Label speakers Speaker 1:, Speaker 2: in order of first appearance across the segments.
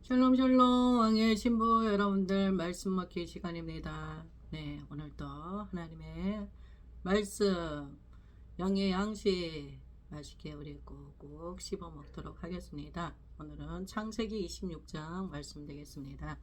Speaker 1: 샬롬 샬롬 왕의 신부 여러분들 말씀 먹기 시간입니다. 네, 오늘도 하나님의 말씀 영의 양식 맛있게 우리 꾹꾹 씹어 먹도록 하겠습니다. 오늘은 창세기 26장 말씀 되겠습니다.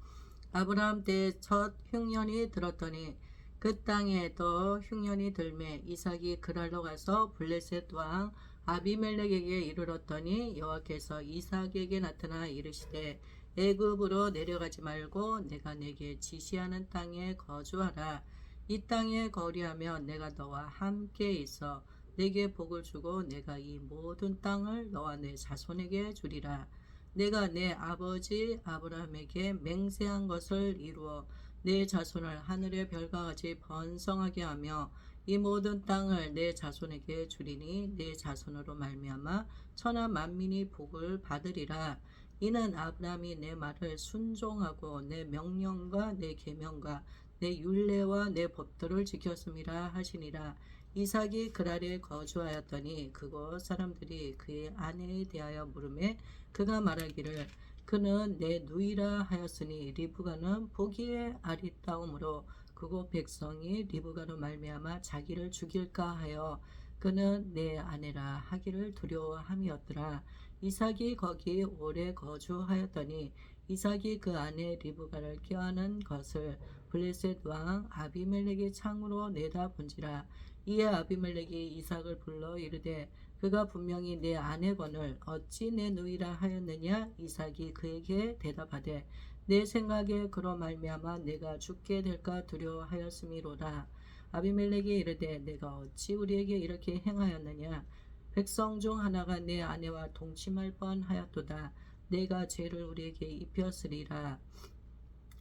Speaker 1: 아브라함 때 첫 흉년이 들었더니 그 땅에 또 흉년이 들매 이삭이 그랄로 가서 블레셋 왕 아비멜렉에게 이르렀더니 여호와께서 이삭에게 나타나 이르시되 애굽으로 내려가지 말고 내가 내게 지시하는 땅에 거주하라. 이 땅에 거류하면 내가 너와 함께 있어 내게 복을 주고 내가 이 모든 땅을 너와 내 자손에게 주리라. 내가 내 아버지 아브라함에게 맹세한 것을 이루어 내 자손을 하늘의 별과 같이 번성하게 하며 이 모든 땅을 내 자손에게 주리니 내 자손으로 말미암아 천하 만민이 복을 받으리라. 이는 아브라함이 내 말을 순종하고 내 명령과 내 계명과 내 율례와 내 법도를 지켰음이라 하시니라. 이삭이 그랄에 거주하였더니 그곳 사람들이 그의 아내에 대하여 물으매 그가 말하기를 그는 내 누이라 하였으니 리브가는 보기에 아리따움으로 그곳 백성이 리브가로 말미암아 자기를 죽일까 하여 그는 내 아내라 하기를 두려워함이었더라. 이삭이 거기 오래 거주하였더니 이삭이 그 아내 리브가를 껴안은 것을 블레셋 왕 아비멜렉의 창으로 내다본지라. 이에 아비멜렉이 이삭을 불러 이르되 그가 분명히 내 아내건을 어찌 내 누이라 하였느냐. 이삭이 그에게 대답하되 내 생각에 그로 말미암아 내가 죽게 될까 두려워하였음이로다. 아비멜렉이 이르되 내가 어찌 우리에게 이렇게 행하였느냐. 백성 중 하나가 내 아내와 동침할 뻔하였도다. 내가 죄를 우리에게 입혔으리라.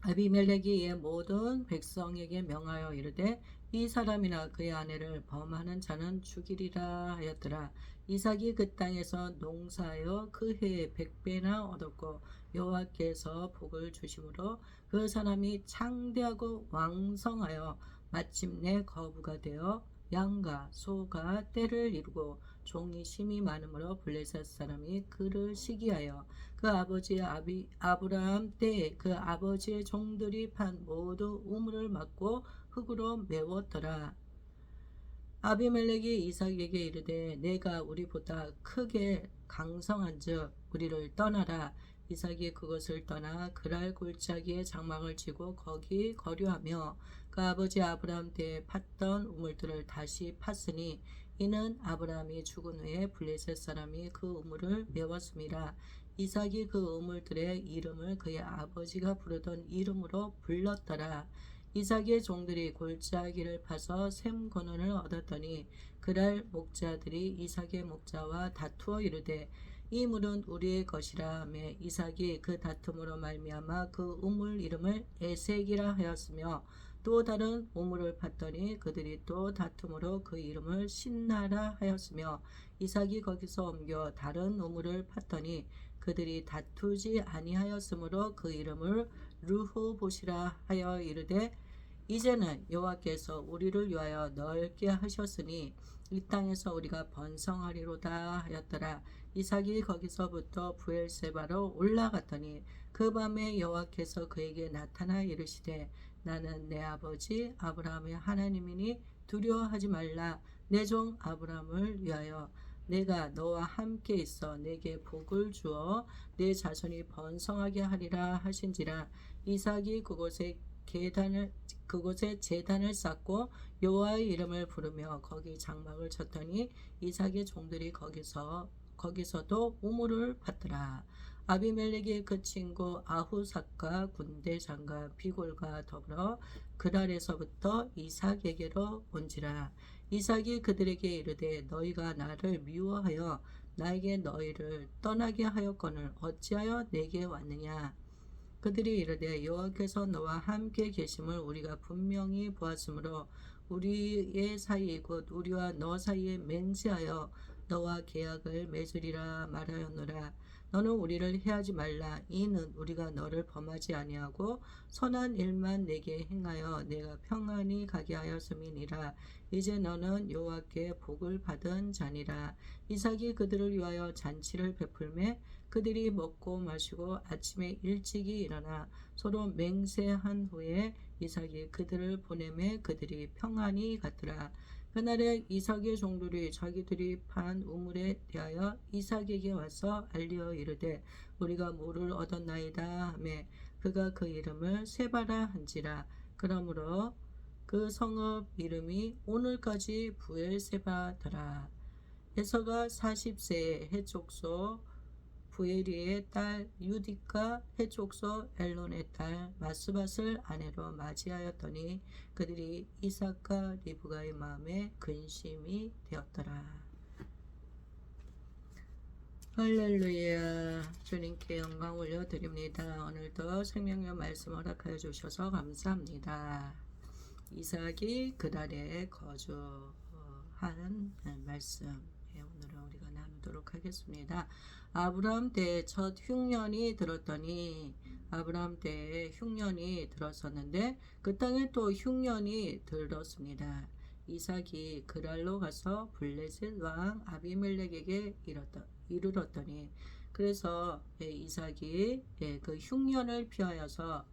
Speaker 1: 아비멜렉이 이에 모든 백성에게 명하여 이르되 이 사람이나 그의 아내를 범하는 자는 죽이리라 하였더라. 이삭이 그 땅에서 농사하여 그 해에 100배나 얻었고 여호와께서 복을 주심으로 그 사람이 창대하고 왕성하여 마침내 거부가 되어 양과 소가 때를 이루고 종이 심이 많으므로 블레셋 사람이 그를 시기하여 그 아버지 아브라함 때에 그 아버지의 종들이 판 모두 우물을 막고 흙으로 메웠더라. 아비멜렉이 이삭에게 이르되 내가 우리보다 크게 강성한즉 우리를 떠나라. 이삭이 그것을 떠나 그랄 골짜기에 장막을 치고 거기 거류하며 그 아버지 아브라함 때에 팠던 우물들을 다시 팠으니 이는 아브라함이 죽은 후에 블레셋 사람이 그 우물을 메웠음이라. 이삭이 그 우물들의 이름을 그의 아버지가 부르던 이름으로 불렀더라. 이삭의 종들이 골짜기를 파서 샘 근원을 얻었더니 그랄 목자들이 이삭의 목자와 다투어 이르되 이 물은 우리의 것이라 하며 이삭이 그 다툼으로 말미암아 그 우물 이름을 에색이라 하였으며 또 다른 우물을 팠더니 그들이 또 다툼으로 그 이름을 신나라 하였으며 이삭이 거기서 옮겨 다른 우물을 팠더니 그들이 다투지 아니하였으므로 그 이름을 르호봇이라 하여 이르되 이제는 여호와께서 우리를 위하여 넓게 하셨으니 이 땅에서 우리가 번성하리로다 하였더라. 이삭이 거기서부터 부엘세바로 올라갔더니 그 밤에 여호와께서 그에게 나타나 이르시되 나는 내 아버지 아브라함의 하나님이니 두려워하지 말라. 내 종 아브라함을 위하여 내가 너와 함께 있어 내게 복을 주어 내 자손이 번성하게 하리라 하신지라. 이삭이 그곳에 제단을 쌓고 여호와의 이름을 부르며 거기 장막을 쳤더니 이삭의 종들이 거기서도 우물을 팠더라. 아비멜렉의 그 친구 아후삭과 군대 장관 비골과 더불어 그랄에서부터 이삭에게로 온지라. 이삭이 그들에게 이르되 너희가 나를 미워하여 나에게 너희를 떠나게 하였거늘 어찌하여 내게 왔느냐. 그들이 이르되 여호와께서 너와 함께 계심을 우리가 분명히 보았으므로 우리의 사이 곧 우리와 너 사이에 맹세하여 너와 계약을 맺으리라 말하였노라. 너는 우리를 해하지 말라. 이는 우리가 너를 범하지 아니하고 선한 일만 내게 행하여 내가 평안히 가게 하였음이니라. 이제 너는 여호와께 복을 받은 자니라. 이삭이 그들을 위하여 잔치를 베풀매 그들이 먹고 마시고 아침에 일찍이 일어나 서로 맹세한 후에 이삭이 그들을 보내매 그들이 평안히 갔더라. 그날에 이삭의 종들이 자기들이 판 우물에 대하여 이삭에게 와서 알리어 이르되 우리가 물을 얻었나이다 하매 그가 그 이름을 세바라 한지라. 그러므로 그 성읍 이름이 오늘까지 부엘세바더라. 에서가 40세에 해족소 부에리의 딸 유디카 해족소 엘론의 딸 마스밧을 아내로 맞이하였더니 그들이 이삭과 리브가의 마음에 근심이 되었더라. 할렐루야. 주님께 영광 올려드립니다. 오늘도 생명의 말씀 허락하여 주셔서 감사합니다. 이삭이 그날에 거주한 말씀, 오늘은 우리가 나누도록 하겠습니다. 아브라함 때에 첫 흉년이 들었더니 아브라함 때에 흉년이 들었었는데 그 땅에 또 흉년이 들었습니다. 이삭이 그랄로 가서 블레셋 왕 아비멜렉에게 이르렀더니 그래서 이삭이 그 흉년을 피하여서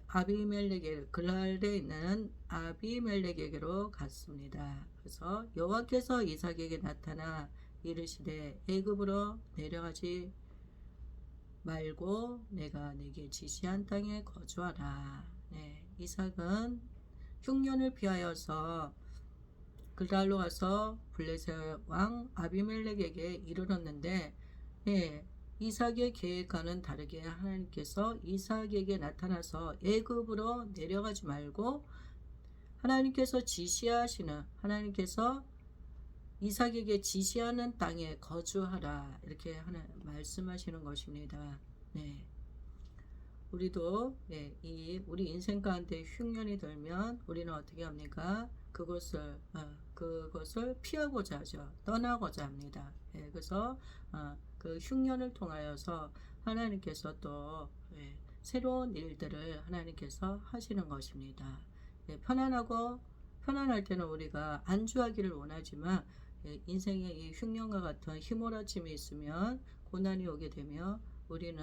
Speaker 1: 아비멜렉에 그랄에 있는 아비멜렉에게로 갔습니다. 그래서 여호와께서 이삭에게 나타나 이르시되 애굽으로 내려가지 말고 내가 내게 지시한 땅에 거주하라. 이삭은 흉년을 피하여서 그랄로 가서 블레셋 왕 아비멜렉에게 이르렀는데 이삭의 계획과는 다르게 하나님께서 이삭에게 나타나서 애굽으로 내려가지 말고 하나님께서 이삭에게 지시하는 땅에 거주하라 이렇게 말씀하시는 것입니다. 우리도 우리 인생 가운데 흉년이 들면 우리는 어떻게 합니까? 그것을 피하고자 하죠. 떠나고자 합니다. 그래서 그 흉년을 통하여서 하나님께서 또 새로운 일들을 하나님께서 하시는 것입니다. 편안할 때는 우리가 안주하기를 원하지만 인생에 이 흉년과 같은 휘몰아침이 있으면 고난이 오게 되며 우리는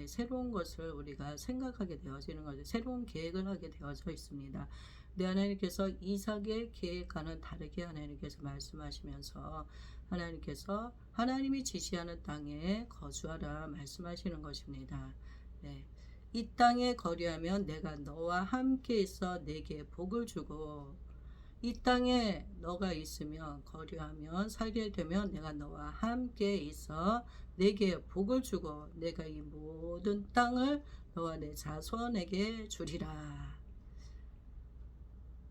Speaker 1: 새로운 것을 우리가 생각하게 되어지는 거죠. 새로운 계획을 하게 되어져 있습니다. 근데 하나님께서 이삭의 계획과는 다르게 하나님께서 말씀하시면서 하나님께서 하나님이 지시하는 땅에 거주하라 말씀하시는 것입니다. 이 땅에 거류하면 내가 너와 함께 있어 내게 복을 주고 이 땅에 너가 있으면 거류하면 살게 되면 내가 너와 함께 있어 내게 복을 주고 내가 이 모든 땅을 너와 내 자손에게 주리라.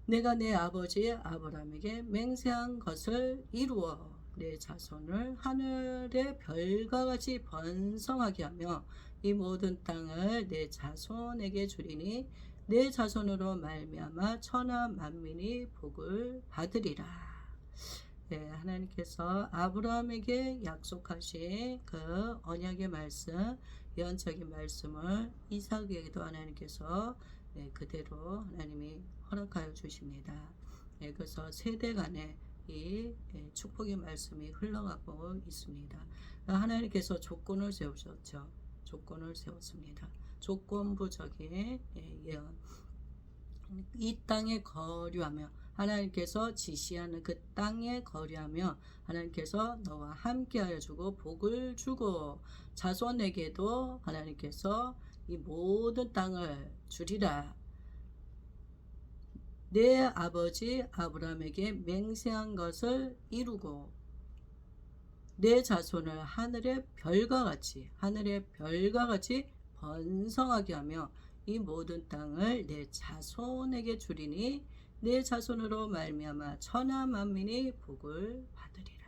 Speaker 1: 내가 내 아버지 아브라함에게 맹세한 것을 이루어 내 자손을 하늘의 별과 같이 번성하게 하며 이 모든 땅을 내 자손에게 주리니 내 자손으로 말미암아 천하 만민이 복을 받으리라. 하나님께서 아브라함에게 약속하신 그 언약의 말씀, 예언적인 말씀을 이삭에게도 하나님께서 그대로 하나님이 허락하여 주십니다. 그래서 세대 간에 이 축복의 말씀이 흘러가고 있습니다. 하나님께서 조건을 세우셨죠. 조건을 세웠습니다. 조건부적인 예언. 이 땅에 거류하며 하나님께서 지시하는 그 땅에 거류하며 하나님께서 너와 함께하여 주고 복을 주고 자손에게도 하나님께서 이 모든 땅을 주리라. 내 아버지 아브라함에게 맹세한 것을 이루고 내 자손을 하늘의 별과 같이 번성하게 하며 이 모든 땅을 내 자손에게 주리니 내 자손으로 말미암아 천하 만민이 복을 받으리라.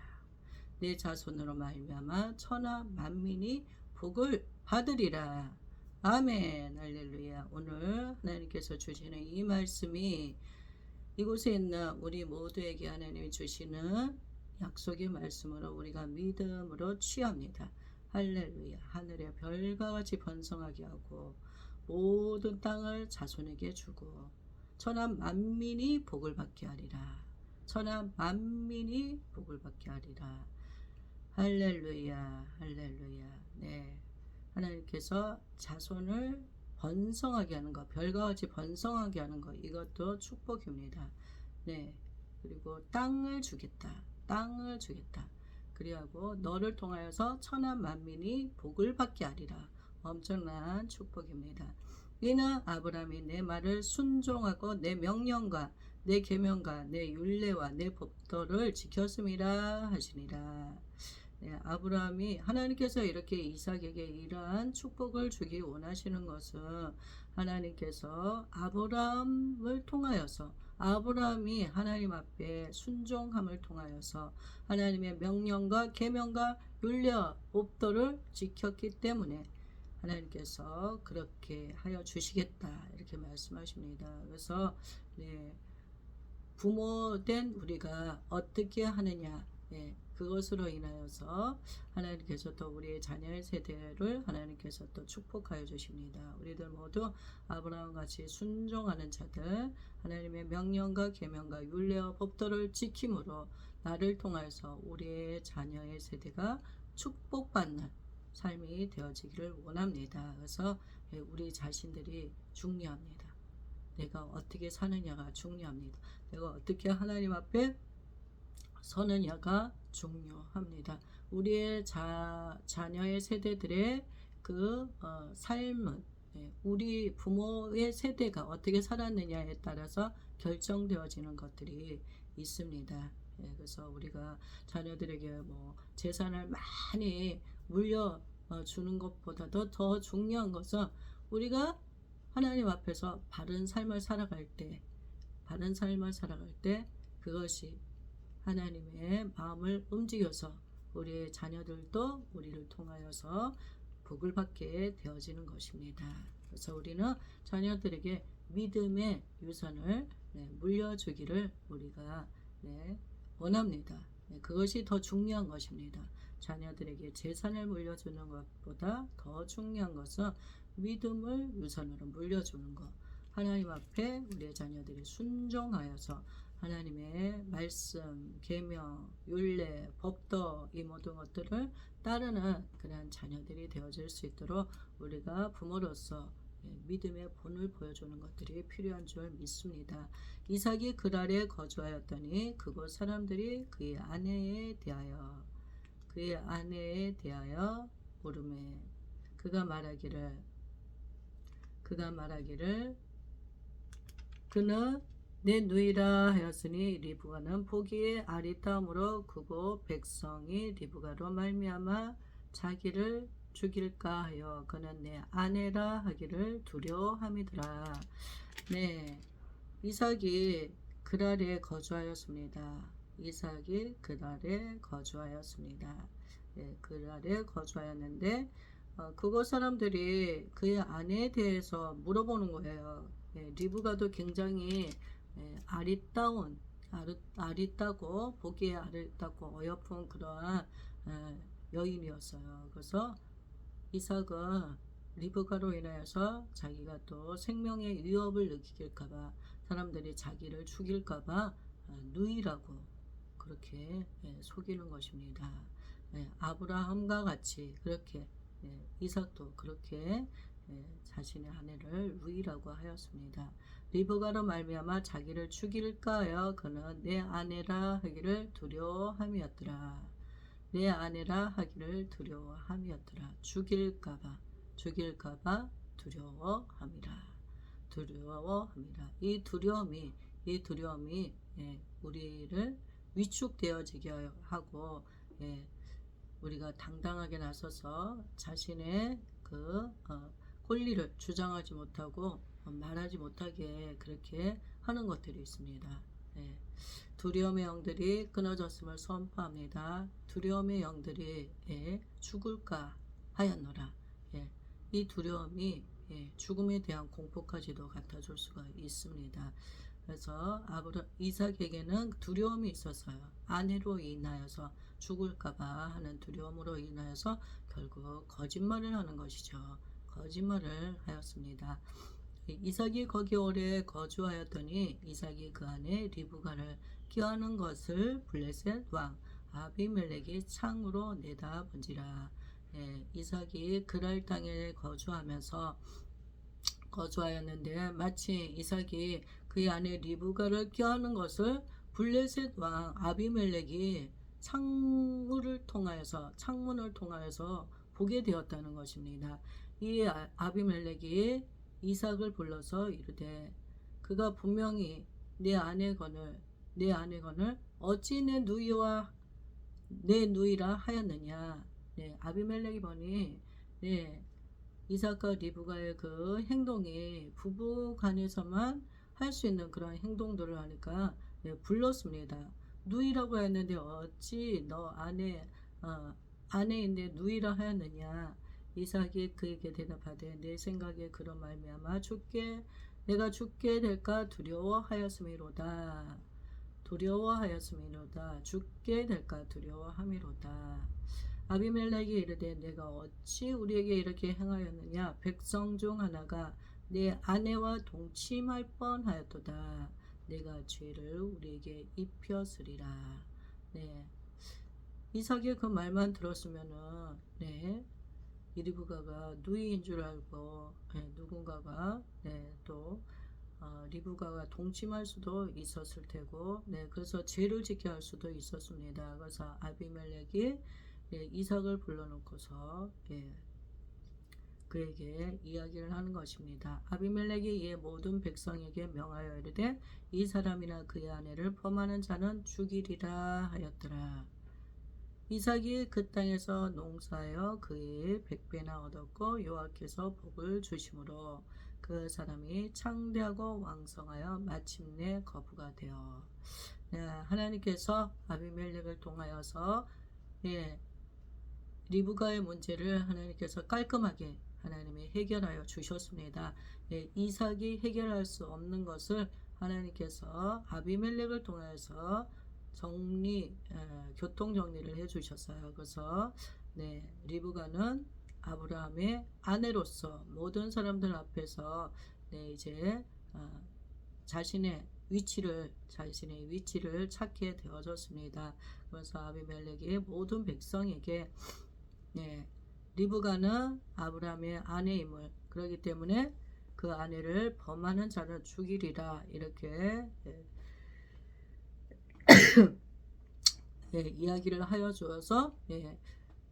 Speaker 1: 내 자손으로 말미암아 천하 만민이 복을 받으리라. 아멘. 할렐루야. 오늘 하나님께서 주시는 이 말씀이 이곳에 있는 우리 모두에게 하나님이 주시는 약속의 말씀으로 우리가 믿음으로 취합니다. 할렐루야. 하늘의 별과 같이 번성하게 하고 모든 땅을 자손에게 주고 천하 만민이 복을 받게 하리라. 천하 만민이 복을 받게 하리라. 할렐루야. 할렐루야. 네. 하나님께서 자손을 번성하게 하는 것, 별과 같이 번성하게 하는 것, 이것도 축복입니다. 네. 그리고 땅을 주겠다. 땅을 주겠다. 그리하고 너를 통하여서 천하 만민이 복을 받게 하리라. 엄청난 축복입니다. 이는 아브라함이 내 말을 순종하고 내 명령과 내 계명과 내 율례와 내 법도를 지켰음이라 하시니라. 네, 아브라함이 하나님께서 이렇게 이삭에게 이러한 축복을 주기 원하시는 것은 하나님께서 아브라함을 통하여서 아브라함이 하나님 앞에 순종함을 통하여서 하나님의 명령과 계명과 율례 법도를 지켰기 때문에 하나님께서 그렇게 하여 주시겠다 이렇게 말씀하십니다. 그래서 네, 부모된 우리가 어떻게 하느냐, 예, 그것으로 인하여서 하나님께서 또 우리의 자녀의 세대를 하나님께서 또 축복하여 주십니다. 우리들 모두 아브라함 같이 순종하는 자들, 하나님의 명령과 계명과 율례와 법도를 지킴으로 나를 통하여서 우리의 자녀의 세대가 축복받는 삶이 되어지기를 원합니다. 그래서 우리 자신들이 중요합니다. 내가 어떻게 사느냐가 중요합니다. 내가 어떻게 하나님 앞에 서느냐가 중요합니다. 우리의 자녀의 세대들의 그 삶은 우리 부모의 세대가 어떻게 살았느냐에 따라서 결정되어지는 것들이 있습니다. 그래서 우리가 자녀들에게 뭐 재산을 많이 물려 주는 것보다도 더 중요한 것은 우리가 하나님 앞에서 바른 삶을 살아갈 때 그것이 하나님의 마음을 움직여서 우리의 자녀들도 우리를 통하여서 복을 받게 되어지는 것입니다. 그래서 우리는 자녀들에게 믿음의 유산을 물려주기를 우리가 원합니다. 그것이 더 중요한 것입니다. 자녀들에게 재산을 물려주는 것보다 더 중요한 것은 믿음을 유산으로 물려주는 것. 하나님 앞에 우리의 자녀들이 순종하여서 하나님의 말씀, 계명, 율례, 법도 이 모든 것들을 따르는 그러한 자녀들이 되어질 수 있도록 우리가 부모로서 믿음의 본을 보여주는 것들이 필요한 줄 믿습니다. 이삭이 그랄에 거주하였더니 그곳 사람들이 그의 아내에 대하여 물으매 그가 말하기를 그는 내 누이라 하였으니 리브가는 보기에 아리따움으로 그곳 백성이 리브가로 말미암아 자기를 죽일까 하여 그는 내 아내라 하기를 두려워함이더라. 네, 이삭이 그랄에 거주하였습니다. 그랄에 거주하였는데 그곳 사람들이 그의 아내에 대해서 물어보는 거예요. 리브가도 굉장히 아리따고 보기에 아리따고 어여쁜 그러한 여인이었어요. 그래서 이삭은 리브가로 인하여서 자기가 또 생명의 위협을 느낄까봐 사람들이 자기를 죽일까봐 누이라고 그렇게 속이는 것입니다. 아브라함과 같이 그렇게 이삭도 그렇게 자신의 아내를 누이라고 하였습니다. 리브가로 말미암아 자기를 죽일까 하여 그는 내 아내라 하기를 두려워함이었더라. 죽일까봐 두려워함이라. 이 두려움이 우리를 위축되어지게 하고 우리가 당당하게 나서서 자신의 그 권리를 주장하지 못하고 말하지 못하게 그렇게 하는 것들이 있습니다. 두려움의 영들이 끊어졌음을 선포합니다. 두려움의 영들이 죽을까 하였노라. 이 두려움이 죽음에 대한 공포까지도 갖다줄 수가 있습니다. 그래서 이삭에게는 두려움이 있었어요. 아내로 인하여서 죽을까봐 하는 두려움으로 인하여서 결국 거짓말을 하는 것이죠. 거짓말을 하였습니다. 이삭이 거기 오래 거주하였더니 이삭이 그 안에 리브가를 껴안은 것을 블레셋 왕 아비멜렉이 창으로 내다본지라. 이삭이 그랄 땅에 거주하였는데 마치 이삭이 그 안에 리브가를 껴안은 것을 블레셋 왕 아비멜렉이 창문을 통하여서 보게 되었다는 것입니다. 이 아비멜렉이 이삭을 불러서 이르되 그가 분명히 내 아내건을 어찌 내 누이라 하였느냐. 아비멜렉이 보니 이삭과 리브가의 그 행동이 부부 간에서만 할 수 있는 그런 행동들을 하니까 불렀습니다. 누이라고 했는데 어찌 너 아내인데 누이라 하였느냐. 이삭이 그에게 대답하되 내 생각에 그런 말미암아 내가 죽게 될까 두려워하였음이로다. 죽게 될까 두려워함이로다. 아비멜렉이 이르되 내가 어찌 우리에게 이렇게 행하였느냐. 백성 중 하나가 내 아내와 동침할 뻔하였도다. 내가 죄를 우리에게 입혔으리라. 이삭의 그 말만 들었으면은 리브가가 누이인 줄 알고 누군가가 또 리브가가 동침할 수도 있었을 테고 그래서 죄를 짓게 할 수도 있었습니다. 그래서 아비멜렉이 이삭을 불러놓고서 그에게 이야기를 하는 것입니다. 아비멜렉이 이에 모든 백성에게 명하여 이르되 이 사람이나 그의 아내를 범하는 자는 죽이리라 하였더라. 이삭이 그 땅에서 농사하여 그의 100배나 얻었고 여호와께서 복을 주심으로 그 사람이 창대하고 왕성하여 마침내 거부가 되어. 하나님께서 아비멜렉을 통하여서 리브가의 문제를 하나님께서 깔끔하게 하나님이 해결하여 주셨습니다. 이삭이 해결할 수 없는 것을 하나님께서 아비멜렉을 통하여서 교통 정리를 해주셨어요. 그래서 리브가는 아브라함의 아내로서 모든 사람들 앞에서 이제 자신의 위치를 찾게 되어졌습니다. 그래서 아비멜렉이 모든 백성에게 리브가는 아브라함의 아내임을, 그렇기 때문에 그 아내를 범하는 자는 죽이리라, 이렇게 이야기를 하여 주어서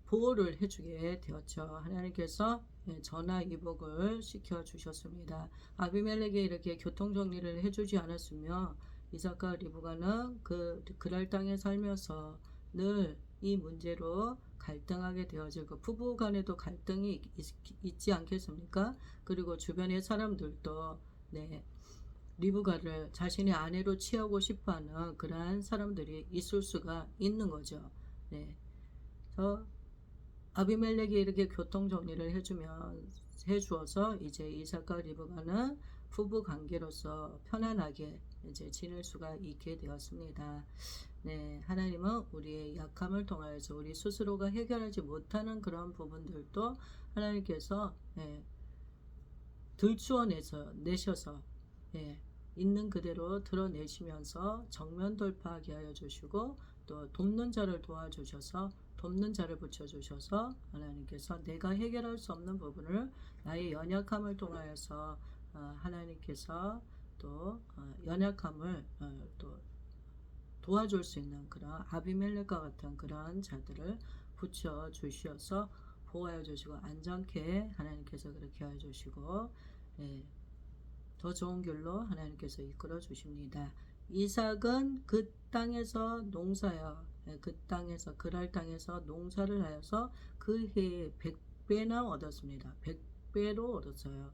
Speaker 1: 보호를 해주게 되었죠. 하나님께서 전화위복을 시켜 주셨습니다. 아비멜렉이 이렇게 교통정리를 해주지 않았으며 이삭과 리브가는 그랄 땅에 살면서 늘 이 문제로 갈등하게 되어지고, 부부 간에도 갈등이 있지 않겠습니까? 그리고 주변의 사람들도 리브가를 자신의 아내로 취하고 싶어하는 그러한 사람들이 있을 수가 있는 거죠. 아비멜렉이 이렇게 교통 정리를 해주어서 이제 이삭과 리브가는 부부 관계로서 편안하게 이제 지낼 수가 있게 되었습니다. 하나님은 우리의 약함을 통하여서 우리 스스로가 해결하지 못하는 그런 부분들도 하나님께서 내셔서 있는 그대로 드러내시면서 정면 돌파하게 하여 주시고, 또 돕는 자를 도와주셔서 돕는 자를 붙여주셔서 하나님께서 내가 해결할 수 없는 부분을 나의 연약함을 통하여서 하나님께서 또 연약함을 또 도와줄 수 있는 그런 아비멜렉과 같은 그런 자들을 붙여주셔서 보호하여 주시고 안전케 하나님께서 그렇게 하여 주시고 더 좋은 길로 하나님께서 이끌어 주십니다. 이삭은 그 땅에서 그랄 땅에서 농사를 하여서 그 해에 100배나 얻었습니다. 100배로 얻었어요.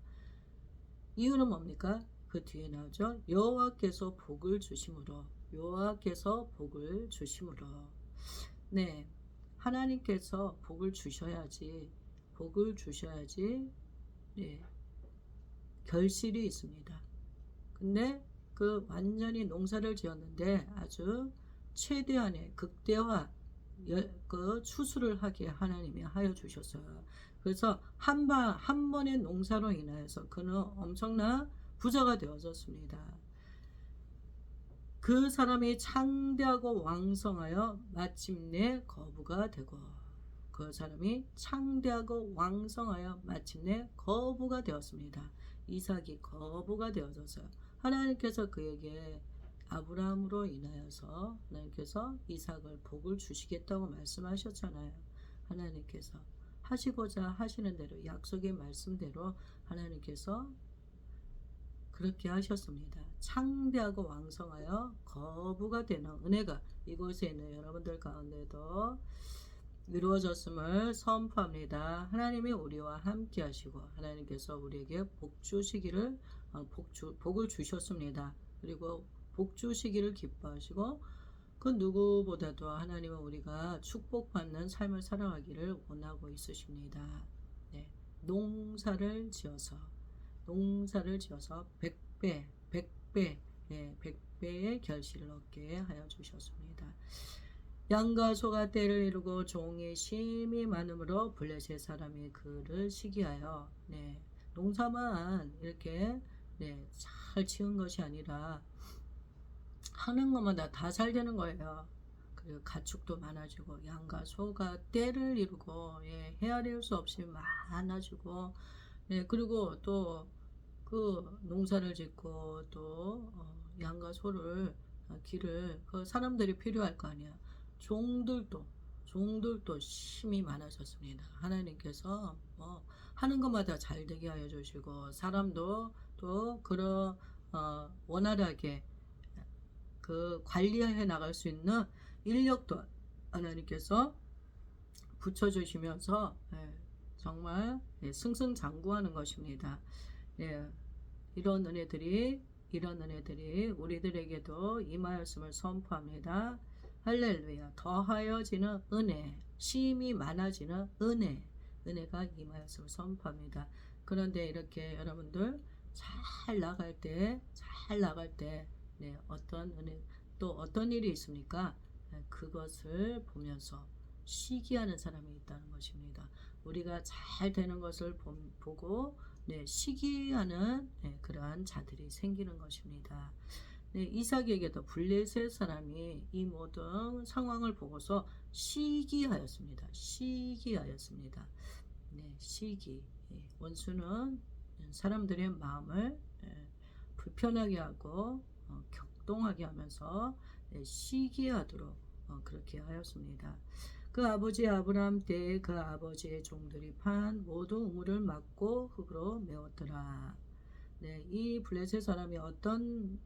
Speaker 1: 이유는 뭡니까? 그 뒤에 나오죠. 여호와께서 복을 주심으로. 하나님께서 복을 주셔야지 결실이 있습니다. 근데 그 완전히 농사를 지었는데 아주 최대한의 극대화 그 추수를 하게 하나님이 하여 주셨어요. 그래서 한 번의 농사로 인하여서 그는 엄청난 부자가 되어졌습니다. 그 사람이 창대하고 왕성하여 마침내 거부가 되고, 그 사람이 창대하고 왕성하여 마침내 거부가 되었습니다. 이삭이 거부가 되어져서 하나님께서 그에게 아브라함으로 인하여서 하나님께서 이삭을 복을 주시겠다고 말씀하셨잖아요. 하나님께서 하시고자 하시는 대로, 약속의 말씀대로 하나님께서 그렇게 하셨습니다. 창대하고 왕성하여 거부가 되는 은혜가 이곳에 있는 여러분들 가운데도 이루어졌음을 선포합니다. 하나님이 우리와 함께 하시고 하나님께서 우리에게 복을 주셨습니다. 그리고 복 주시기를 기뻐하시고, 그 누구보다도 하나님은 우리가 축복받는 삶을 살아가기를 원하고 있으십니다. 네. 농사를 지어서 100배, 100배, 예, 100배의 결실을 얻게 하여 주셨습니다. 양과 소가 때를 이루고 종의 심이 많음으로 블레셋 사람이 그를 시기하여, 네, 농사만 이렇게 잘 지은 것이 아니라 하는 것마다 다 잘 되는 거예요. 그리고 가축도 많아지고 양과 소가 때를 이루고, 헤아릴 수 없이 많아지고, 그리고 또 그 농사를 짓고 또 양과 소를 기를 그 사람들이 필요할 거 아니야. 종들도 심이 많아졌습니다. 하나님께서 하는 것마다 잘 되게 하여 주시고, 사람도 또 그런 원활하게 그 관리해 나갈 수 있는 인력도 하나님께서 붙여주시면서 정말 승승장구하는 것입니다. 이런 은혜들이 우리들에게도 임하였음을 선포합니다. 할렐루야. 더하여지는 은혜, 심이 많아지는 은혜가 임하였음을 선포합니다. 그런데 이렇게 여러분들 잘 나갈 때 어떤 은혜, 또 어떤 일이 있습니까? 그것을 보면서 시기하는 사람이 있다는 것입니다. 우리가 잘 되는 것을 보고 시기하는 그러한 자들이 생기는 것입니다. 이삭에게도 블레셋 사람이 이 모든 상황을 보고서 시기하였습니다. 시기. 원수는 사람들의 마음을 불편하게 하고 격동하게 하면서 시기하도록 그렇게 하였습니다. 그 아버지 아브라함 때에 그 아버지의 종들이 판 모든 우물을 막고 흙으로 메웠더라. 이 블레셋 사람이 어떤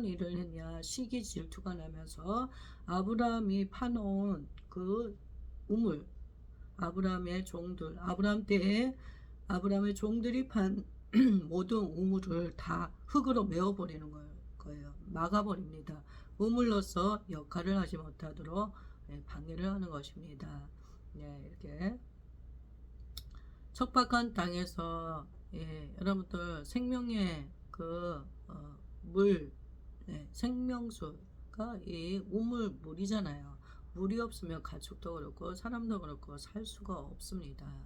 Speaker 1: 일을 했냐? 시기 질투가 나면서 아브라함이 파놓은 그 우물, 아브라함의 때에 아브라함의 종들이 판 모든 우물을 다 흙으로 메워버리는 거예요. 막아버립니다. 우물로서 역할을 하지 못하도록 방해를 하는 것입니다. 이렇게 척박한 땅에서 여러분들 생명의 그 물, 생명수가 이 우물물이잖아요. 물이 없으면 가축도 그렇고 사람도 그렇고 살 수가 없습니다.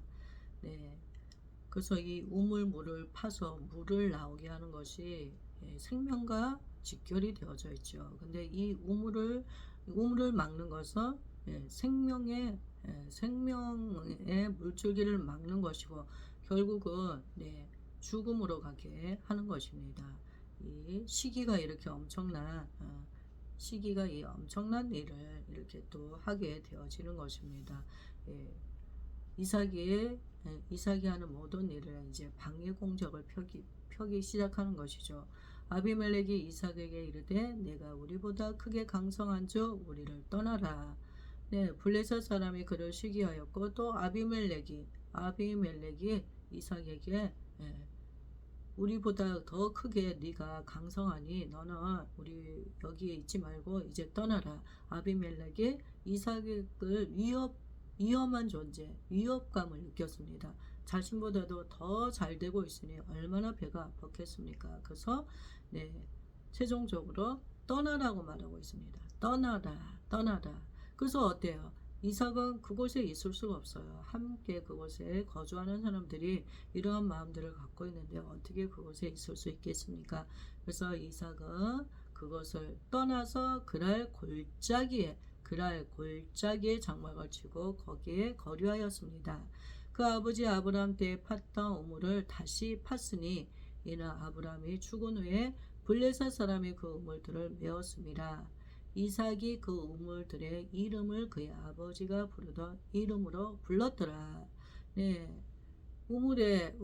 Speaker 1: 그래서 이 우물물을 파서 물을 나오게 하는 것이 생명과 직결이 되어져 있죠. 근데 이 우물을 막는 것은 생명의 물줄기를 막는 것이고, 결국은 죽음으로 가게 하는 것입니다. 이 시기가 이 엄청난 일을 이렇게 또 하게 되어지는 것입니다. 이삭이 하는 모든 일을 이제 방해 공작을 펴기 시작하는 것이죠. 아비멜렉이 이삭에게 이르되 내가 우리보다 크게 강성한 즉 우리를 떠나라. 블레셋 사람이 그를 시기하였고, 또 아비멜렉이 이삭에게 우리보다 더 크게 네가 강성하니 너는 우리 여기에 있지 말고 이제 떠나라. 아비멜렉이 이삭을 위험한 존재, 위협감을 느꼈습니다. 자신보다도 더 잘 되고 있으니 얼마나 배가 아팠겠습니까? 그래서 최종적으로 떠나라고 말하고 있습니다. 떠나라. 그래서 어때요? 이삭은 그곳에 있을 수가 없어요. 함께 그곳에 거주하는 사람들이 이러한 마음들을 갖고 있는데 어떻게 그곳에 있을 수 있겠습니까? 그래서 이삭은 그것을 떠나서 그랄 골짜기에 장막을 치고 거기에 거류하였습니다. 그 아버지 아브라함 때에 팠던 우물을 다시 팠으니 이는 아브라함이 죽은 후에 블레셋 사람이 그 우물들을 메었습니다. 이삭이 그 우물들의 이름을 그의 아버지가 부르던 이름으로 불렀더라. 네, 우물이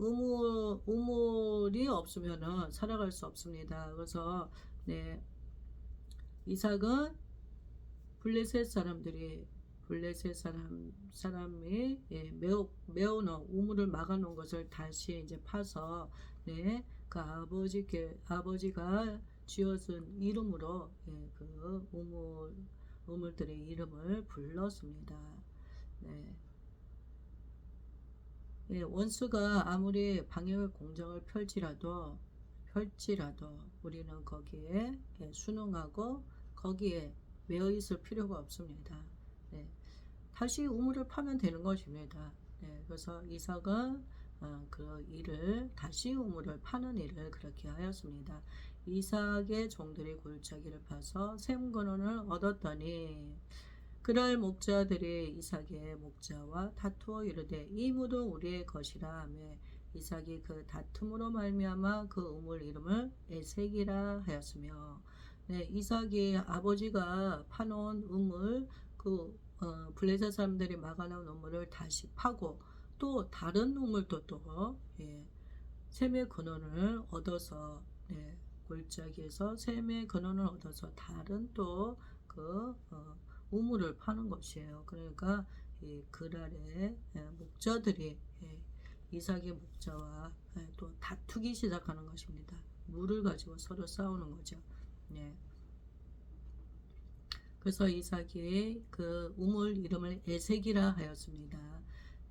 Speaker 1: 없으면은 살아갈 수 없습니다. 그래서 네, 이삭은 블레셋 사람들이 블레셋 사람이 메어놓은 우물을 막아놓은 것을 다시 이제 파서 네, 그 아버지가 지어준 이름으로 그 우물들의 이름을 불렀습니다. 네. 원수가 아무리 방해의 공정을 펼치라도 우리는 거기에 순응하고 거기에 매여 있을 필요가 없습니다. 네. 다시 우물을 파면 되는 것입니다. 네. 그래서 이삭은 그 일을 다시 우물을 파는 일을 그렇게 하였습니다. 이삭의 종들이 골짜기를 파서 샘 근원을 얻었더니 그날 목자들이 이삭의 목자와 다투어 이르되 이 무도 우리의 것이라 하며 이삭이 그 다툼으로 말미암아 그 우물 이름을 에색이라 하였으며 네, 이삭이 아버지가 파놓은 우물 블레셋 사람들이 막아놓은 우물을 다시 파고 또 다른 우물도 또 샘의 근원을 얻어서 골짜기에서 샘의 근원을 얻어서 다른 또그 우물을 파는 것이에요. 그러니까 이 그랄의 목자들이 이삭의 목자와 또 다투기 시작하는 것입니다. 물을 가지고 서로 싸우는 거죠. 네. 그래서 이삭이 그 우물 이름을 에색이라 하였습니다.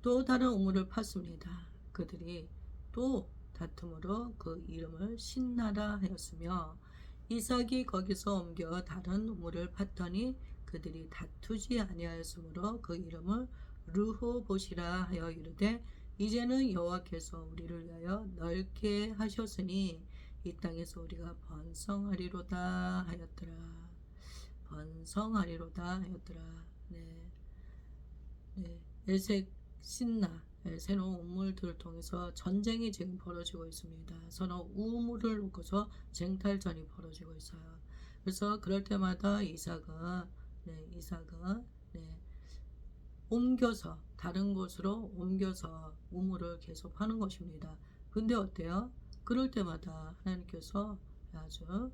Speaker 1: 또 다른 우물을 팠습니다. 그들이 또 다툼으로 그 이름을 신나라 하였으며 이삭이 거기서 옮겨 다른 우물을 팠더니 그들이 다투지 아니하였으므로 그 이름을 르호봇이라 하여 이르되 이제는 여호와께서 우리를 위하여 넓게 하셨으니 이 땅에서 우리가 번성하리로다 하였더라. 번성하리로다 하였더라. 네. 에색 신나 새로운 우물들을 통해서 전쟁이 지금 벌어지고 있습니다. 서로 우물을 놓고서 쟁탈전이 벌어지고 있어요. 그래서 그럴 때마다 이삭은 옮겨서 다른 곳으로 옮겨서 우물을 계속 하는 것입니다. 근데 어때요? 그럴 때마다 하나님께서 아주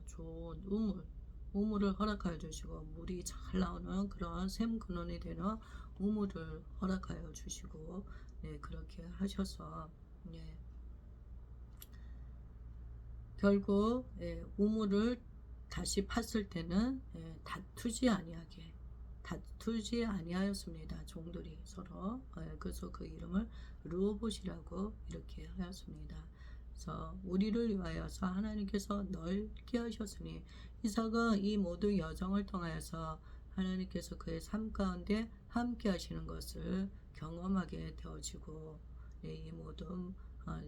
Speaker 1: 좋은 우물을 허락하여 주시고 물이 잘 나오는 그런 샘 근원이 되는 우물을 허락하여 주시고 그렇게 하셔서 결국 우물을 다시 팠을 때는 다투지 아니하였습니다. 종들이 서로 그래서 그 이름을 르호봇이라고 이렇게 하였습니다. 그래서 우리를 위하여서 하나님께서 넓게 하셨으니 이삭은 이 모든 여정을 통하여서 하나님께서 그의 삶 가운데 함께 하시는 것을 경험하게 되어지고 이 모든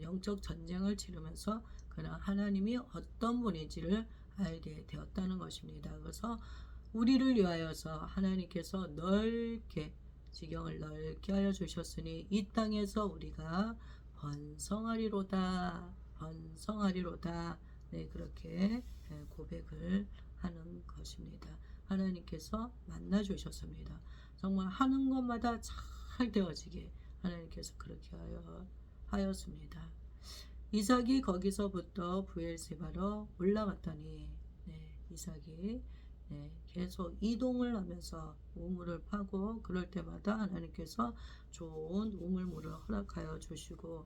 Speaker 1: 영적 전쟁을 치르면서 그는 하나님이 어떤 분인지를 알게 되었다는 것입니다. 그래서 우리를 위하여서 하나님께서 넓게 지경을 넓게 하여 주셨으니 이 땅에서 우리가 번성하리로다 네, 그렇게 고백을 하는 것입니다. 하나님께서 만나 주셨습니다. 정말 하는 것마다 잘 되어지게 하나님께서 그렇게 하였습니다. 이삭이 거기서부터 브엘세바로 올라갔더니 이삭이 계속 이동을 하면서 우물을 파고 그럴 때마다 하나님께서 좋은 우물물을 허락하여 주시고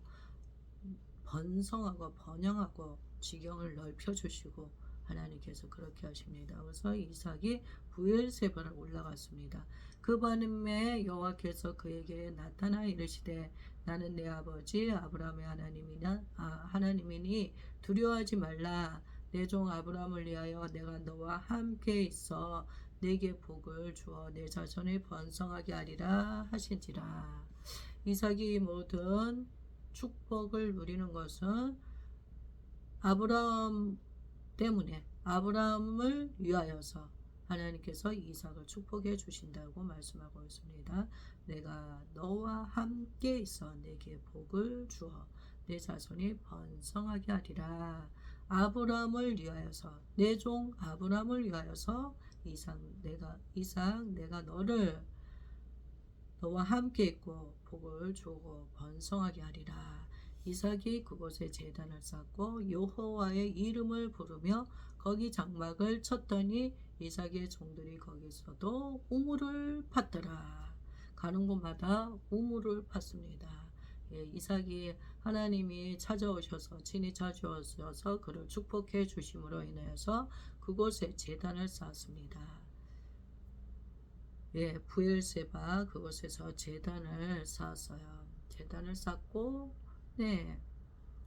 Speaker 1: 번성하고 번영하고 지경을 넓혀 주시고 하나님께서 그렇게 하십니다. 그래서 이삭이 브엘세바로 올라갔습니다. 그 밤에 여호와께서 그에게 나타나 이르시되 나는 내 아버지 아브라함의 하나님이니 두려워하지 말라. 내 종 아브라함을 위하여 내가 너와 함께 있어 내게 복을 주어 내 자손이 번성하게 하리라 하신지라. 이삭이 모든 축복을 누리는 것은 아브라함 때문에, 아브라함을 위하여서 하나님께서 이삭을 축복해 주신다고 말씀하고 있습니다. 내가 너와 함께 있어 내게 복을 주어 내 자손이 번성하게 하리라. 아브라함을 위하여서, 내 종 아브라함을 위하여서 이삭 내가 너와 함께 있고 복을 주고 번성하게 하리라. 이삭이 그곳에 제단을 쌓고 여호와의 이름을 부르며 거기 장막을 쳤더니 이삭의 종들이 거기서도 우물을 팠더라. 가는 곳마다 우물을 팠습니다. 예, 이삭이 하나님이 찾아오셔서, 친히 찾아오셔서 그를 축복해 주심으로 인하여서 그곳에 제단을 쌓았습니다. 예, 부엘세바 그곳에서 제단을 쌓았어요. 제단을 쌓고, 네,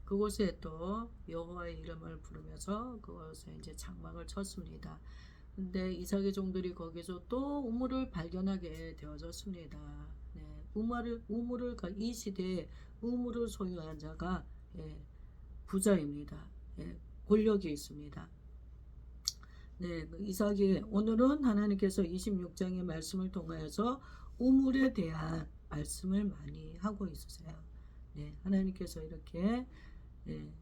Speaker 1: 그곳에 또 여호와의 이름을 부르면서 그곳에 이제 장막을 쳤습니다. 근데 이삭의 종들이 거기서 또 우물을 발견하게 되어졌습니다. 네, 이 시대에 우물을 소유한 자가, 예, 부자입니다. 예, 권력이 있습니다. 네, 이삭이 오늘은 하나님께서 26장의 말씀을 통하여서 우물에 대한 말씀을 많이 하고 있으세요. 네, 하나님께서 이렇게, 네,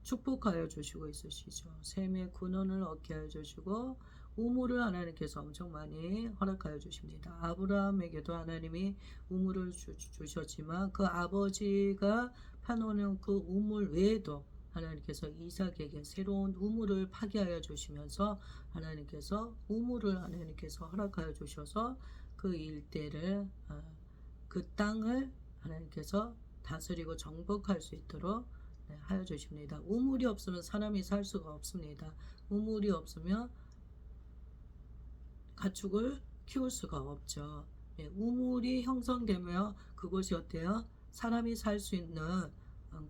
Speaker 1: 축복하여 주시고 있으시죠. 샘의 근원을 얻게 하여 주시고 우물을 하나님께서 엄청 많이 허락하여 주십니다. 아브라함에게도 하나님이 우물을 주셨지만 그 아버지가 파놓은 그 우물 외에도 하나님께서 이삭에게 새로운 우물을 파게 하여 주시면서 하나님께서 우물을 하나님께서 허락하여 주셔서 그 일대를, 그 땅을 하나님께서 다스리고 정복할 수 있도록, 네, 하여 주십니다. 우물이 없으면 사람이 살 수가 없습니다. 우물이 없으면 가축을 키울 수가 없죠. 예, 우물이 형성되며 그곳이 어때요? 사람이 살 수 있는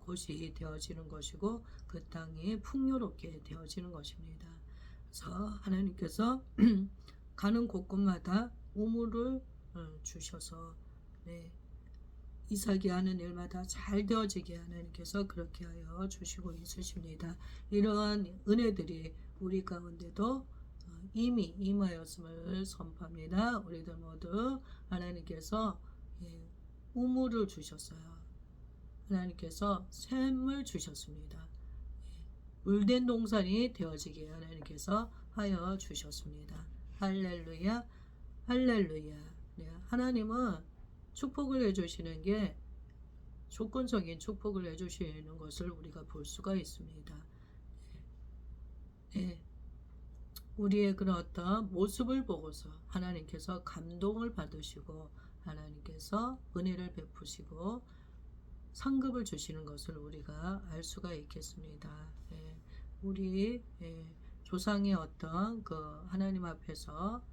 Speaker 1: 곳이 되어지는 것이고 그 땅이 풍요롭게 되어지는 것입니다. 그래서 하나님께서 가는 곳곳마다 우물을 주셔서, 네, 이삭이 하는 일마다 잘 되어지게 하나님께서 그렇게 하여 주시고 있으십니다. 이러한 은혜들이 우리 가운데도 이미 임하였음을 선포합니다. 우리들 모두 하나님께서, 예, 우물을 주셨어요. 하나님께서 샘을 주셨습니다. 예, 물된 동산이 되어지게 하나님께서 하여 주셨습니다. 할렐루야, 할렐루야. 네, 하나님은 축복을 해주시는 게 조건적인 축복을 해주시는 것을 우리가 볼 수가 있습니다. 네. 우리의 그런 어떤 모습을 보고서 하나님께서 감동을 받으시고 하나님께서 은혜를 베푸시고 상급을 주시는 것을 우리가 알 수가 있겠습니다. 예. 우리, 예, 조상의 어떤 그 하나님 앞에서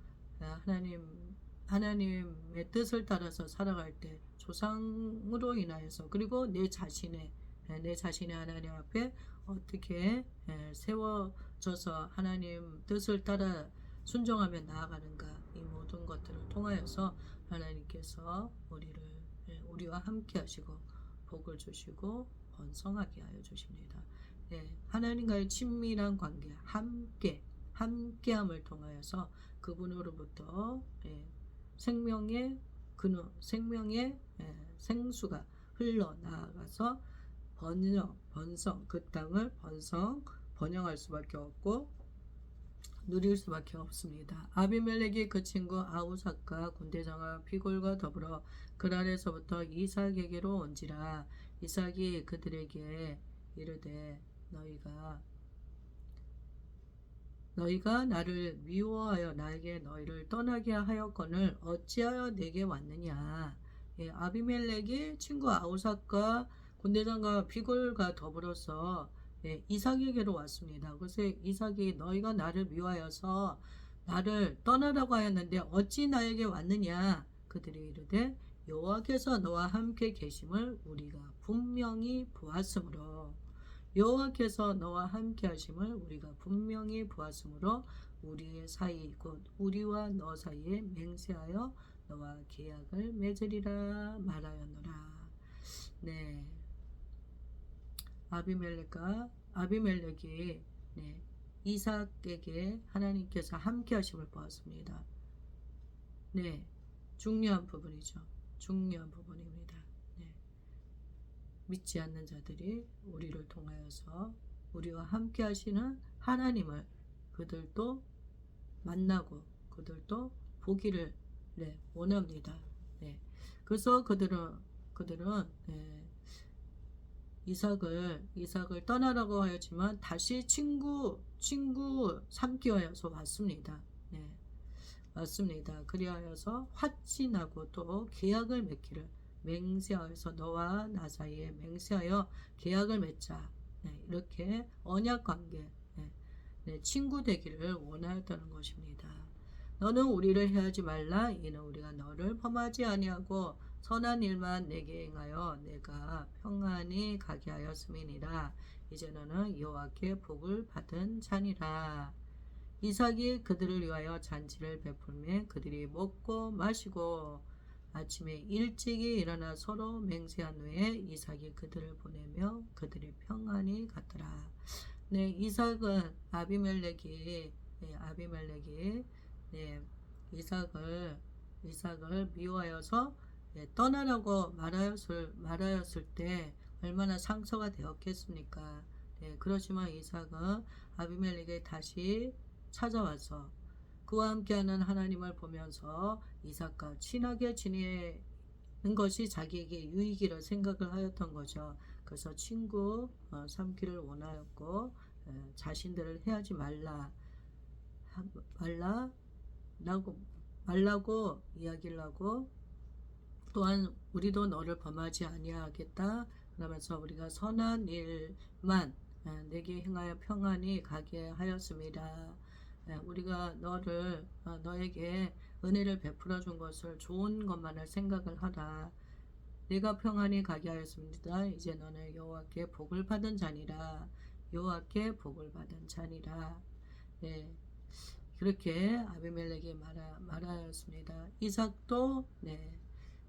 Speaker 1: 하나님의 뜻을 따라서 살아갈 때 조상으로 인하여서, 그리고 내 자신의 하나님 앞에 어떻게 세워져서 하나님 뜻을 따라 순종하며 나아가는가, 이 모든 것들을 통하여서 하나님께서 우리와 함께 하시고 복을 주시고 번성하게 하여 주십니다. 네, 하나님과의 친밀한 관계, 함께함을 통하여서 그분으로부터, 생명의 근원, 생명의 생수가 흘러나가서 번성, 그 땅을 번영할 수밖에 없고 누릴 수밖에 없습니다. 아비멜렉이 그 친구 아우삭과 군대장과 피골과 더불어 그랄에서부터 이삭에게로 온지라. 이삭이 그들에게 이르되 너희가 나를 미워하여 나에게 너희를 떠나게 하였거늘 어찌하여 내게 왔느냐. 예, 아비멜렉이 친구 아우삭과 군대장과 피골과 더불어서, 예, 이삭에게로 왔습니다. 그래서 이삭이 너희가 나를 미워하여서 나를 떠나라고 하였는데 어찌 나에게 왔느냐. 그들이 이르되 여호와께서 너와 함께 계심을 우리가 분명히 보았으므로, 여호와께서 너와 함께 하심을 우리가 분명히 보았으므로 우리의 사이 곧 우리와 너 사이에 맹세하여 너와 계약을 맺으리라 말하였노라. 네, 아비멜렉이 네, 이삭에게 하나님께서 함께 하심을 보았습니다. 네, 중요한 부분이죠. 중요한 부분입니다. 네, 믿지 않는 자들이 우리를 통하여서 우리와 함께 하시는 하나님을 그들도 만나고 그들도 보기를 네, 원합니다. 네, 그래서 그들은 네, 이삭을 떠나라고 하였지만 다시 친구 삼기 하여서 왔습니다. 네, 맞습니다. 그리하여서 확신하고 또 계약을 맺기를 맹세하여서 너와 나 사이에 맹세하여 계약을 맺자. 네, 이렇게 언약 관계, 네, 네, 친구 되기를 원하였다는 것입니다. 너는 우리를 해하지 말라. 이는 우리가 너를 범하지 아니하고 선한 일만 내게 행하여 내가 평안히 가게 하였음이니라. 이제 너는 여호와께 복을 받은 자니라. 이삭이 그들을 위하여 잔치를 베풀매 그들이 먹고 마시고 아침에 일찍이 일어나 서로 맹세한 후에 이삭이 그들을 보내며 그들이 평안히 갔더라. 네, 이삭은 아비멜렉이 네, 이삭을 미워하여서 네, 떠나라고 말하였을 때 얼마나 상처가 되었겠습니까? 네, 그렇지만 이삭은 아비멜렉에 다시 찾아와서 그와 함께하는 하나님을 보면서 이삭과 친하게 지내는 것이 자기에게 유익이라 생각을 하였던 거죠. 그래서 친구 삼기를 원하였고 자신들을 해하지 말라고 이야기를 하고 또한 우리도 너를 범하지 아니하겠다 그러면서 우리가 선한 일만 내게 행하여 평안히 가게 하였습니다. 우리가 너에게 은혜를 베풀어 준 것을 좋은 것만을 생각을 하라. 내가 평안히 가게 하였습니다. 이제 너는 여호와께 복을 받은 자니라. 여호와께 복을 받은 자니라. 네, 그렇게 아비멜렉이 말하였습니다. 이삭도 네,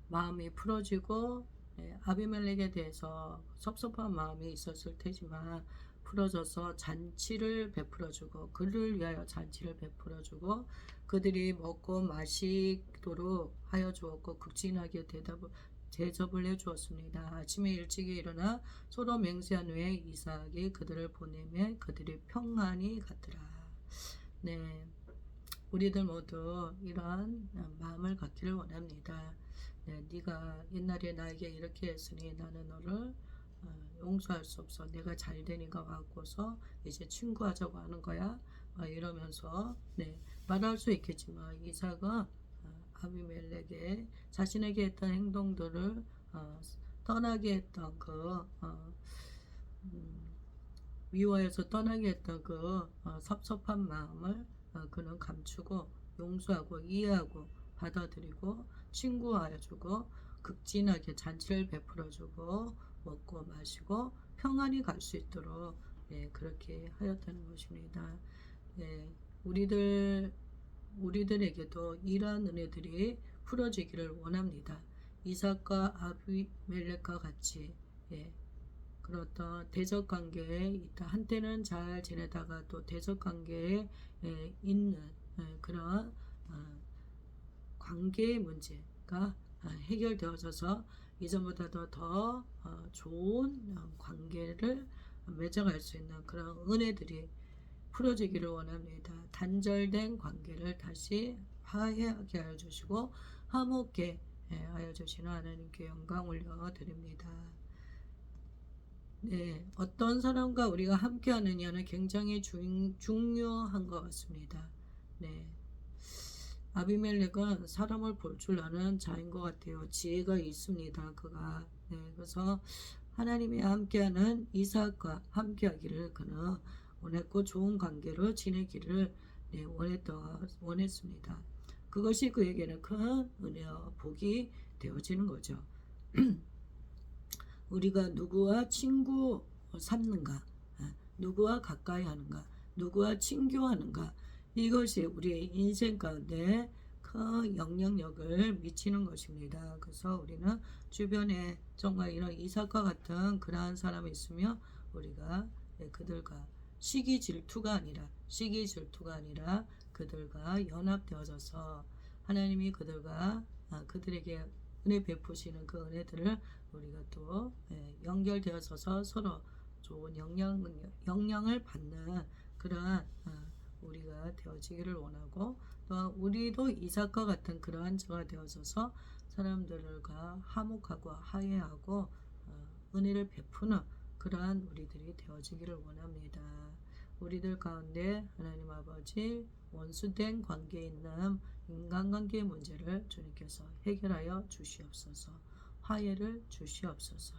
Speaker 1: 마음이 풀어지고 네, 아비멜렉에 대해서 섭섭한 마음이 있었을 테지만 풀어져서 잔치를 베풀어주고 그를 위하여 잔치를 베풀어주고 그들이 먹고 마시도록 하여 주었고 극진하게 대접을 해 주었습니다. 아침에 일찍이 일어나 서로 맹세한 후에 이삭이 그들을 보내며 그들이 평안히 갔더라. 네, 우리들 모두 이러한 마음을 갖기를 원합니다. 네, 네가 옛날에 나에게 이렇게 했으니 나는 너를 용서할 수 없어. 내가 잘 되니까 와고서 이제 친구하자고 하는 거야. 이러면서 네, 말할 수 있겠지만 이삭은 아비멜렉에 자신에게 했던 행동들을 떠나게 했던 미워해서 떠나게 했던 섭섭한 마음을 그는 감추고 용서하고 이해하고 받아들이고 친구하여주고 극진하게 잔치를 베풀어주고 먹고 마시고 평안히 갈 수 있도록 네, 그렇게 하였다는 것입니다. 네, 우리들에게도 이러한 은혜들이 풀어지기를 원합니다. 이삭과 아비멜렉과 같이 예, 그렇던 대적 관계에 있다. 한때는 잘 지내다가 또 대적 관계에 있는 그런 관계의 문제가 해결되어져서 이전보다도 더 좋은 관계를 맺어갈 수 있는 그런 은혜들이 풀어지기를 원합니다. 단절된 관계를 다시 화해하게 하여 주시고 화목게 하여 주시는 하나님께 영광 올려드립니다. 네, 어떤 사람과 우리가 함께 하느냐는 굉장히 중요한 것 같습니다. 네, 아비멜렉은 사람을 볼 줄 아는 자인 것 같아요. 지혜가 있습니다. 그가 그래서 하나님이 함께하는 이삭과 함께하기를 그는 원했고 좋은 관계로 지내기를 원했습니다. 그것이 그에게는 큰 은혜와 복이 되어지는 거죠. 우리가 누구와 친구 삼는가, 누구와 가까이 하는가, 누구와 친교하는가, 이것이 우리의 인생 가운데 큰 영향력을 미치는 것입니다. 그래서 우리는 주변에 정말 이런 이삭과 같은 그러한 사람이 있으면 우리가 그들과 시기 질투가 아니라 그들과 연합되어져서 하나님이 그들에게 은혜 베푸시는 그 은혜들을 우리가 또 연결되어져서 서로 좋은 영향을 받는 그러한 우리가 되어지기를 원하고, 또 우리도 이삭과 같은 그러한 자가 되어져서 사람들과 화목하고 화해하고 은혜를 베푸는 그러한 우리들이 되어지기를 원합니다. 우리들 가운데 하나님 아버지 원수된 관계에 있는 인간관계의 문제를 주님께서 해결하여 주시옵소서. 화해를 주시옵소서.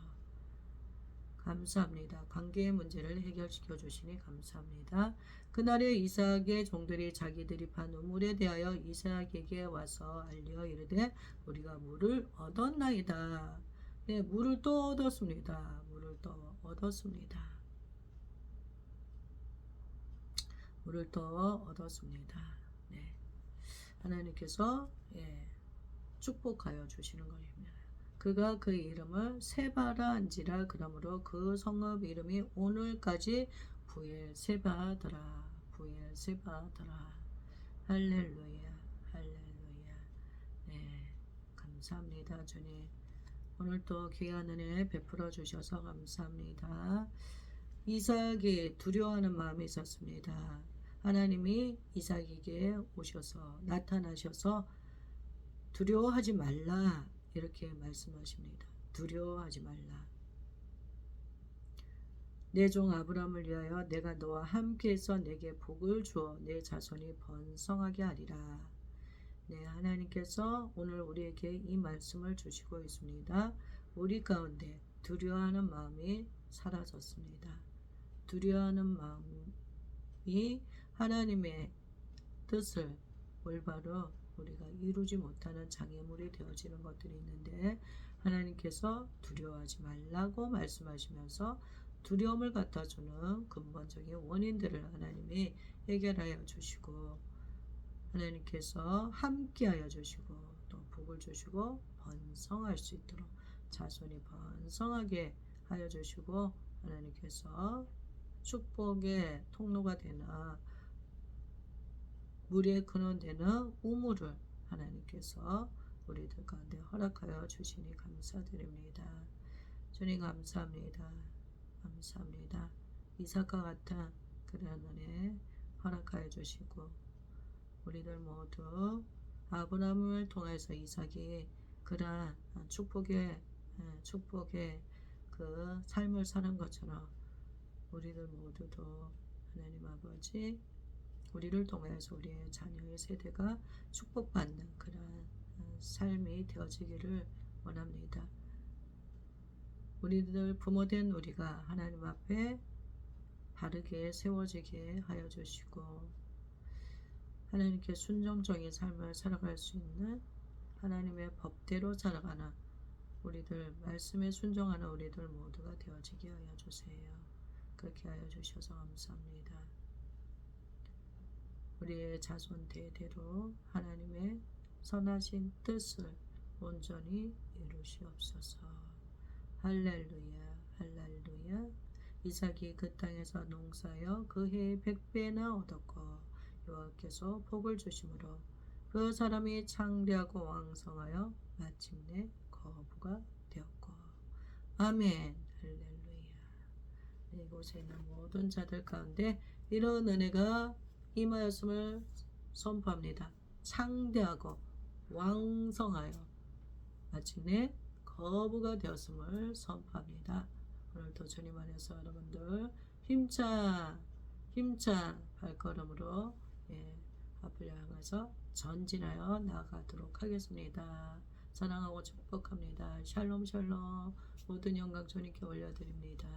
Speaker 1: 감사합니다. 관계의 문제를 해결시켜 주시니 감사합니다. 그날에 이삭의 종들이 자기들이 판 우물에 대하여 이삭에게 와서 알려 이르되 우리가 물을 얻었나이다. 네, 물을 또 얻었습니다. 물을 또 얻었습니다. 물을 또 얻었습니다. 네, 하나님께서 축복하여 주시는 것입니다. 그가 그 이름을 세바라 한지라. 그러므로 그 성읍 이름이 오늘까지 부엘세바더라. 부엘세바더라. 할렐루야, 할렐루야. 네, 감사합니다. 주님, 오늘 또 귀한 은혜 베풀어 주셔서 감사합니다. 이삭이 두려워하는 마음이 있었습니다. 하나님이 이삭에게 오셔서 나타나셔서 두려워하지 말라 이렇게 말씀하십니다. 두려워하지 말라. 내 종 아브라함을 위하여 내가 너와 함께해서 내게 복을 주어 내 자손이 번성하게 하리라. 네, 하나님께서 오늘 우리에게 이 말씀을 주시고 있습니다. 우리 가운데 두려워하는 마음이 사라졌습니다. 두려워하는 마음이 하나님의 뜻을 올바로 우리가 이루지 못하는 장애물이 되어지는 것들이 있는데, 하나님께서 두려워하지 말라고 말씀하시면서 두려움을 갖다 주는 근본적인 원인들을 하나님이 해결하여 주시고, 하나님께서 함께하여 주시고 또 복을 주시고 번성할 수 있도록 자손이 번성하게 하여 주시고, 하나님께서 축복의 통로가 되나 물의 근원 되는 우물을 하나님께서 우리들 가운데 허락하여 주시니 감사드립니다. 주님 감사합니다. 감사합니다. 이삭과 같은 그런 은혜 허락하여 주시고, 우리들 모두 아브라함을 통해서 이삭이 그러한 축복의 그 삶을 사는 것처럼 우리들 모두도 하나님 아버지 우리를 통해서 우리의 자녀의 세대가 축복받는 그러한 삶이 되어지기를 원합니다. 우리들 부모된 우리가 하나님 앞에 바르게 세워지게 하여 주시고, 하나님께 순종적인 삶을 살아갈 수 있는 하나님의 법대로 살아가는 우리들, 말씀에 순종하는 우리들 모두가 되어지게 하여 주세요. 그렇게 하여 주셔서 감사합니다. 우리의 자손 대대로 하나님의 선하신 뜻을 온전히 이루시옵소서. 할렐루야, 할렐루야. 이삭이 그 땅에서 농사하여 그 해에 100배나 얻었고 여호와께서 복을 주심으로 그 사람이 창대하고 왕성하여 마침내 거부가 되었고. 아멘. 할렐루야. 이곳에 있는 모든 자들 가운데 이런 은혜가 임하였음을 선포합니다. 창대하고 왕성하여 마침내 거부가 되었음을 선포합니다. 오늘도 주님 안에서 여러분들 힘찬 발걸음으로 앞을 향해서 전진하여 나아가도록 하겠습니다. 사랑하고 축복합니다. 샬롬 샬롬. 모든 영광 주님께 올려드립니다.